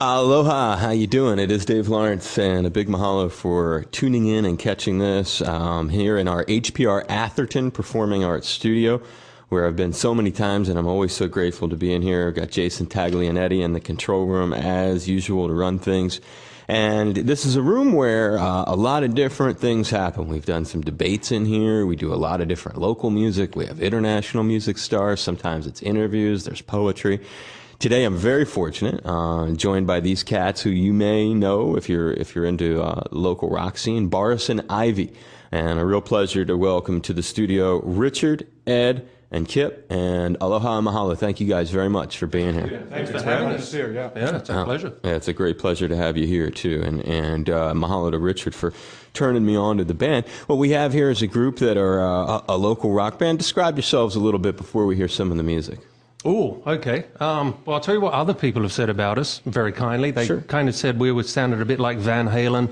Aloha, how you doing? It is Dave Lawrence, and a big mahalo for tuning in and catching this here in our HPR Atherton Performing Arts Studio, where I've been so many times, and I'm always so grateful to be in here. I've got Jason Taglianetti in the control room, as usual, to run things. And this is a room where a lot of different things happen. We've done some debates in here. We do a lot of different local music. We have international music stars. Sometimes it's interviews. There's poetry. Today I'm very fortunate, joined by these cats who you may know if you're into local rock scene, Borrison Ivy. And a real pleasure to welcome to the studio Richard, Ed, and Kip, and aloha and mahalo. Thank you guys very much for being here. Yeah, thanks for having us here. Yeah, it's a pleasure. Yeah, it's a great pleasure to have you here too, and mahalo to Richard for turning me on to the band. What we have here is a group that are a local rock band. Describe yourselves a little bit before we hear some of the music. Oh, okay. Well, I'll tell you what other people have said about us very kindly. They kind of said we sounded a bit like Van Halen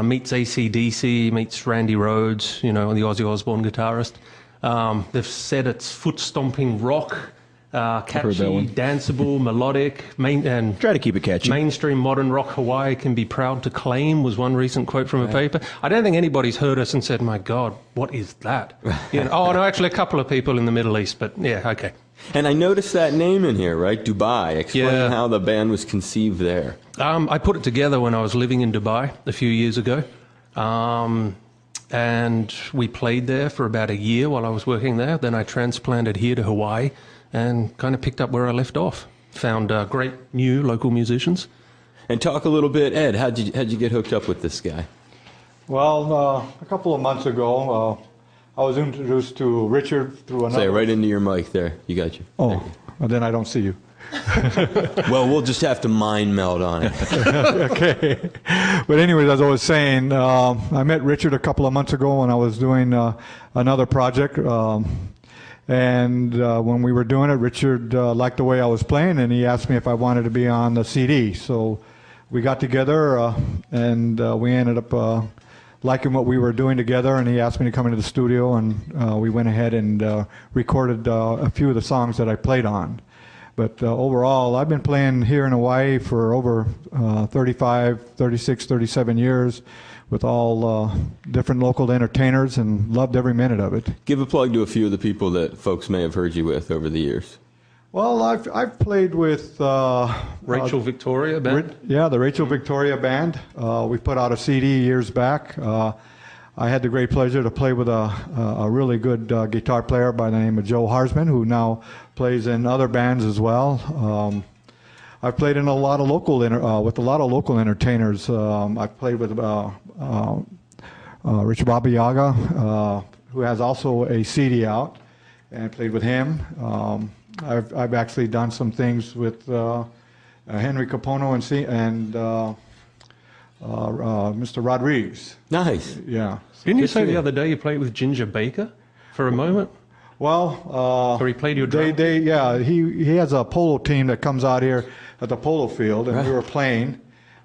meets AC/DC meets Randy Rhoads, you know, the Ozzy Osbourne guitarist. They've said it's foot-stomping rock, catchy, danceable, melodic, and try to keep it catchy. Mainstream modern rock Hawaii can be proud to claim was one recent quote from a paper. I don't think anybody's heard us and said, my God, what is that? You know, oh, no, actually a couple of people in the Middle East, but yeah, okay. And I noticed that name in here, right? Dubai. Explain how the band was conceived there. I put it together when I was living in Dubai a few years ago. And we played there for about a year while I was working there. Then I transplanted here to Hawaii and kind of picked up where I left off. Found great new local musicians. And talk a little bit, Ed, how'd you get hooked up with this guy? Well, a couple of months ago, I was introduced to Richard through another... Say it right into your mic there. You got you. Oh, well, then I don't see you. Well, we'll just have to mind meld on it. Okay. But anyways, as I was saying, I met Richard a couple of months ago when I was doing another project. And when we were doing it, Richard liked the way I was playing, and he asked me if I wanted to be on the CD. So we got together, and we ended up liking what we were doing together, and he asked me to come into the studio, and we went ahead and recorded a few of the songs that I played on. But overall, I've been playing here in Hawaii for over 35, 36, 37 years with all different local entertainers, and loved every minute of it. Give a plug to a few of the people that folks may have heard you with over the years. Well, I've played with Rachel Victoria Band. Yeah, the Rachel Victoria Band. We put out a CD years back. I had the great pleasure to play with a really good guitar player by the name of Joe Harsman, who now plays in other bands as well. I've played in a lot of local with a lot of local entertainers. I've played with Rich Babayaga, who has also a CD out, and played with him. I've actually done some things with Henry Capono and Mr. Rodriguez. Nice. Yeah. Didn't you say the other day you played with Ginger Baker for a moment? Well, or he played your drum? Yeah, he has a polo team that comes out here at the polo field, and we were playing.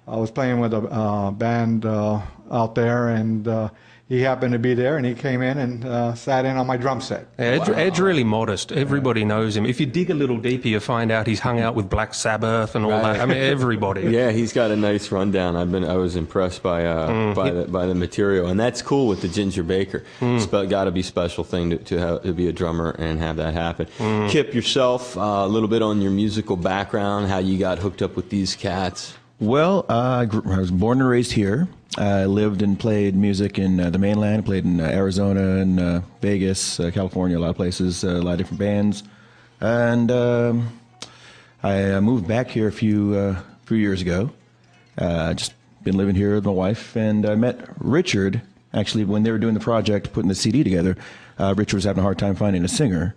I was playing with a band out there, and he happened to be there, and he came in and sat in on my drum set. Ed's really modest. Everybody knows him. If you dig a little deeper, you find out he's hung out with Black Sabbath and all that. I mean, everybody. Yeah, he's got a nice rundown. I was impressed by the material, and that's cool with the Ginger Baker. It's got to be a special thing to be a drummer and have that happen. Kip, yourself, a little bit on your musical background, how you got hooked up with these cats. Well, I was born and raised here. I lived and played music in the mainland, played in Arizona and Vegas, California, a lot of places, a lot of different bands. And I moved back here a few years ago. Just been living here with my wife, and I met Richard, actually, when they were doing the project, putting the CD together. Richard was having a hard time finding a singer.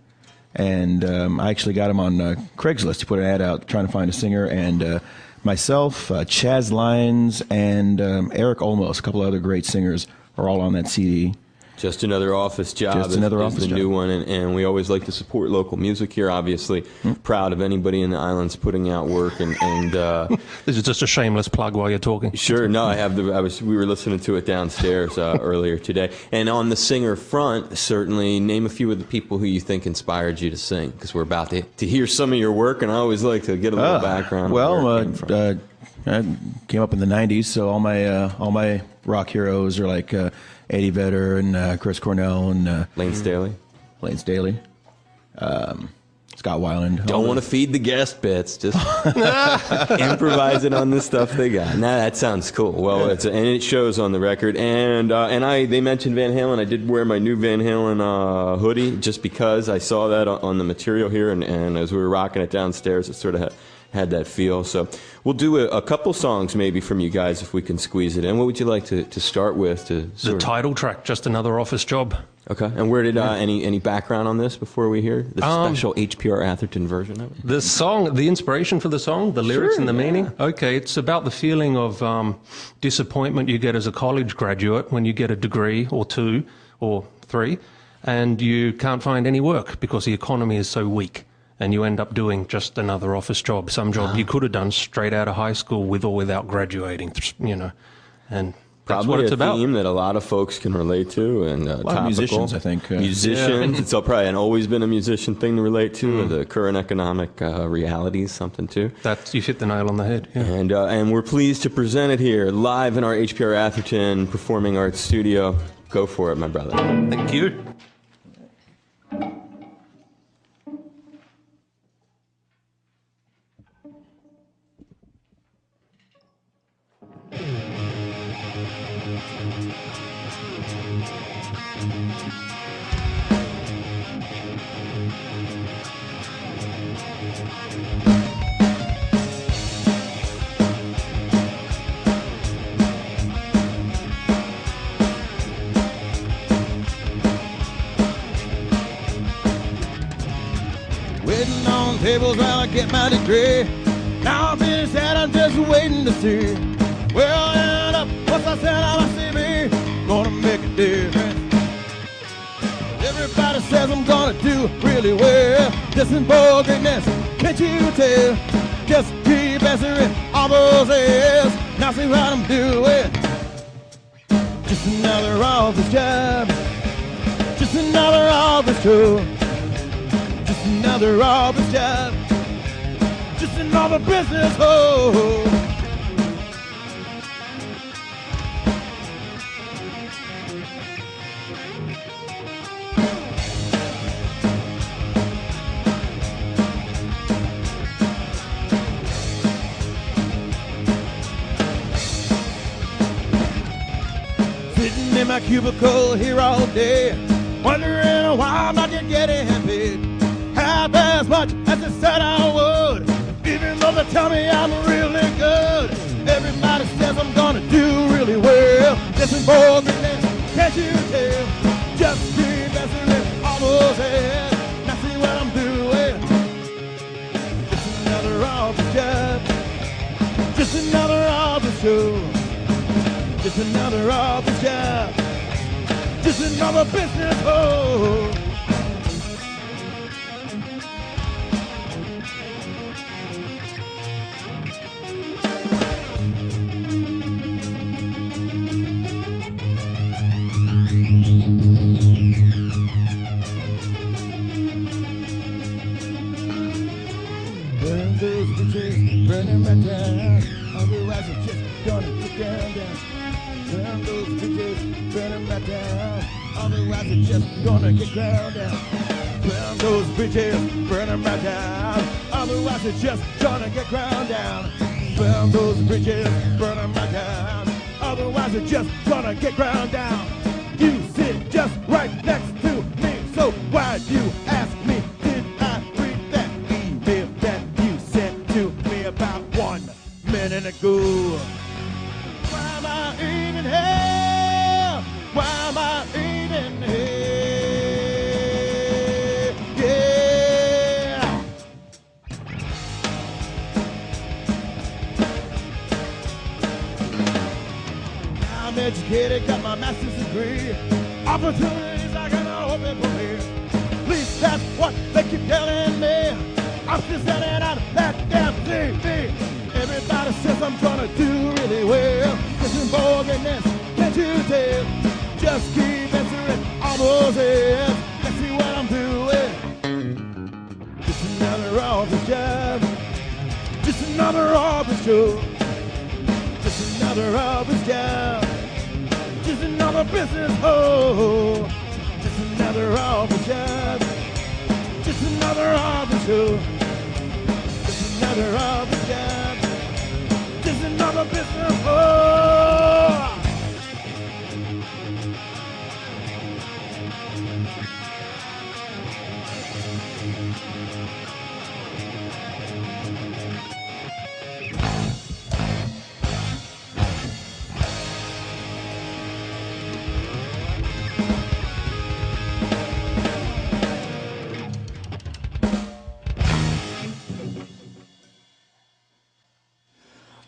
And I actually got him on Craigslist. He put an ad out trying to find a singer, and myself, Chaz Lyons, and Eric Olmos, a couple of other great singers, are all on that CD. Just another office job. Just another office the job. New one, and we always like to support local music here. Obviously, proud of anybody in the islands putting out work. And this is just a shameless plug while you're talking. Sure, no, we were listening to it downstairs earlier today. And on the singer front, certainly name a few of the people who you think inspired you to sing, because we're about to hear some of your work, and I always like to get a little background. Well, I came up in the '90s, so all my rock heroes are like Eddie Vedder and Chris Cornell and Lane Staley. Lane Staley, Scott Weiland. Don't want to feed the guest bits, just improvising on the stuff they got. Nah, that sounds cool. Well, and it shows on the record. And they mentioned Van Halen. I did wear my new Van Halen hoodie just because I saw that on the material here, and as we were rocking it downstairs, it sort of had that feel. So we'll do a couple songs maybe from you guys if we can squeeze it in. What would you like to start with? The title track, Just Another Office Job. Okay. And where did any background on this before we hear the special HPR Atherton version of it? The song, the inspiration for the song, the lyrics and the meaning? Okay, it's about the feeling of disappointment you get as a college graduate when you get a degree or 2 or 3 and you can't find any work because the economy is so weak. And you end up doing just another office job, some job you could have done straight out of high school with or without graduating, you know. And that's probably what it's about. A theme that a lot of folks can relate to, and a lot of musicians, I think. Musicians, it's probably always been a musician thing to relate to, the current economic realities, something too. You hit the nail on the head. Yeah. And we're pleased to present it here live in our HPR Atherton Performing Arts Studio. Go for it, my brother. Thank you. Waiting on tables while I get my degree. Now I'm finished that, I'm just waiting to see where I'll end up. Once I send out my CV, gonna make a difference. Everybody says I'm gonna do really well. This is bold greatness, can't you tell? Just keep answering all those A's. Now see what I'm doing. Just another office job, just another office job. Another office job, just another business hole. Sitting in my cubicle here all day, wondering why I'm not yet getting paid half as much as they said I would, even though they tell me I'm really good. Everybody says I'm gonna do really well. This is more than this, can't you tell? Just keep answering all those heads. Now see what I'm doing. Just another office job, just another office show, just another office job, just another business hole. Burn those bridges, burn them right down. Otherwise I'm just gonna get down. Burn those bridges, burn them right down. Otherwise I'm just gonna get ground down. Burn those bridges, burn them right down. Otherwise I'm just gonna get ground down. Burn those bridges, burn them right down. Otherwise I'm just gonna get ground down. You sit just right next to me, so why'd you ask me? Did I read that email that you sent to me about 1 minute ago? Why am I eating hell? Why am I eating hell? Yeah. Now I'm educated, got my master's degree. Opportunities are gonna open for me. At least that's what they keep telling me. I'm still selling out that damn TV. Everybody says I'm gonna do really well. This is boldness, can't you tell? Just keep answering all those heads. Let's see what I'm doing. Just another office job, just another office job, another office job. Just another business hoe. Just another office job. Just another office hoe. Just another office job. Just another business hoe.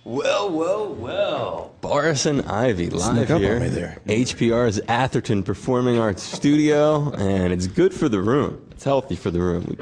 Well. Borrison Ivy live Snuck up here. on me there. HPR's Atherton Performing Arts Studio, and it's good for the room. It's healthy for the room.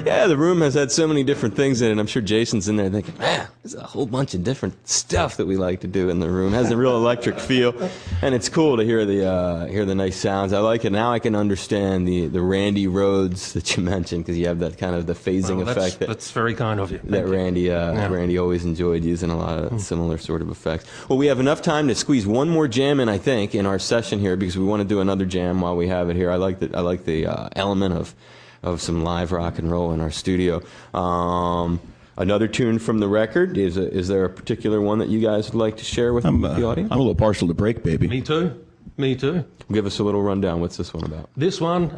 Yeah, the room has had so many different things in it. I'm sure Jason's in there thinking, man, there's a whole bunch of different stuff that we like to do in the room. It has a real electric feel, and it's cool to hear the nice sounds. I like it. Now I can understand the Randy Rhodes that you mentioned, because you have that kind of the phasing effect. That's very kind of you. That Randy always enjoyed using a lot of similar sort of effects. Well, we have enough time to squeeze one more jam in, I think, in our session here, because we want to do another jam while we have it here. I like the element of some live rock and roll in our studio. Another tune from the record. Is there a particular one that you guys would like to share with the audience? I'm a little partial to Break Baby. Me too. Give us a little rundown. What's this one about? This one,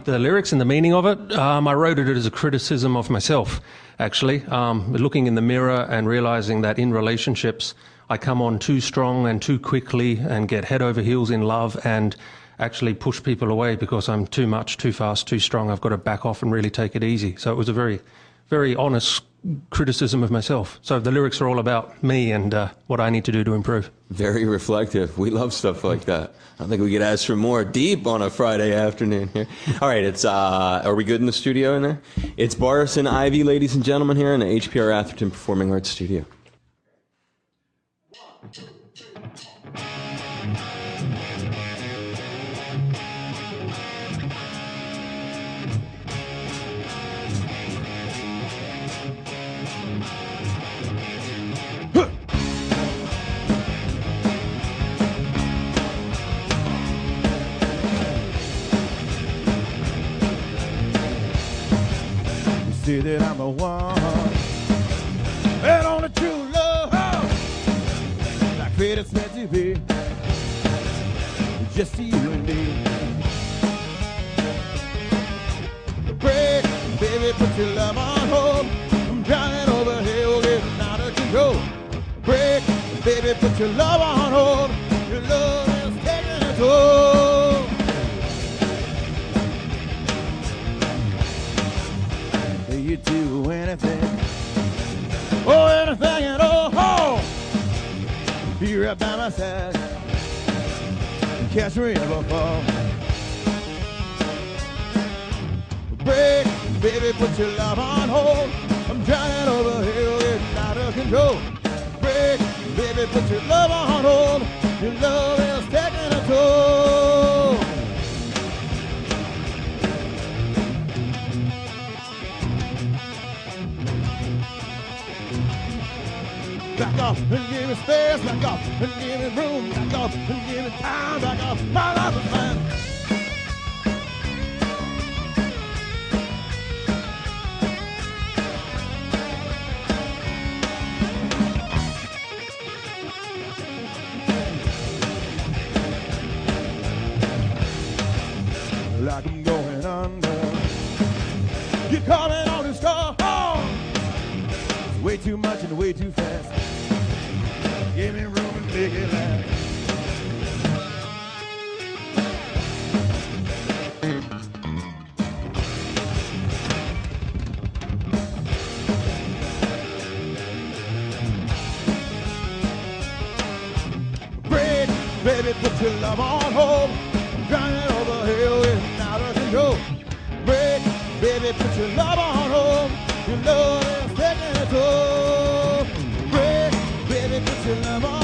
the lyrics and the meaning of it, I wrote it as a criticism of myself, actually. Looking in the mirror and realizing that in relationships, I come on too strong and too quickly and get head over heels in love and actually push people away because I'm too much, too fast, too strong. I've got to back off and really take it easy. So it was a very, very honest criticism of myself. So the lyrics are all about me and what I need to do to improve. Very reflective. We love stuff like that. I don't think we could ask for more deep on a Friday afternoon here. All right, it's are we good in the studio in there? It's Borrison Ivy, ladies and gentlemen, here in the HPR Atherton Performing Arts Studio. Say that I'm the one and only true love, like fate is meant to be, just you and me. Break, baby, put your love on hold. I'm drowning over here, getting out of control. Break, baby, put your love on hold. Your love is taking a toll. You do anything, oh, anything at all. Be right by my side, catch me if I fall. Break, baby, put your love on hold. I'm drowning over here, getting out of control. Break, baby, put your love on hold. Your love is taking a toll. Back off and give me space, back off and give me room, back off and give me time, back off, my life is mine. Like I'm going under, you're calling on the star. It's way too much and way too fast. Give me room and make it last. Break, baby, put your love on hold. I'm drowning over here, getting out of control. Break, baby, put your love on hold. Your love is taking a toll. Break, baby, put your love on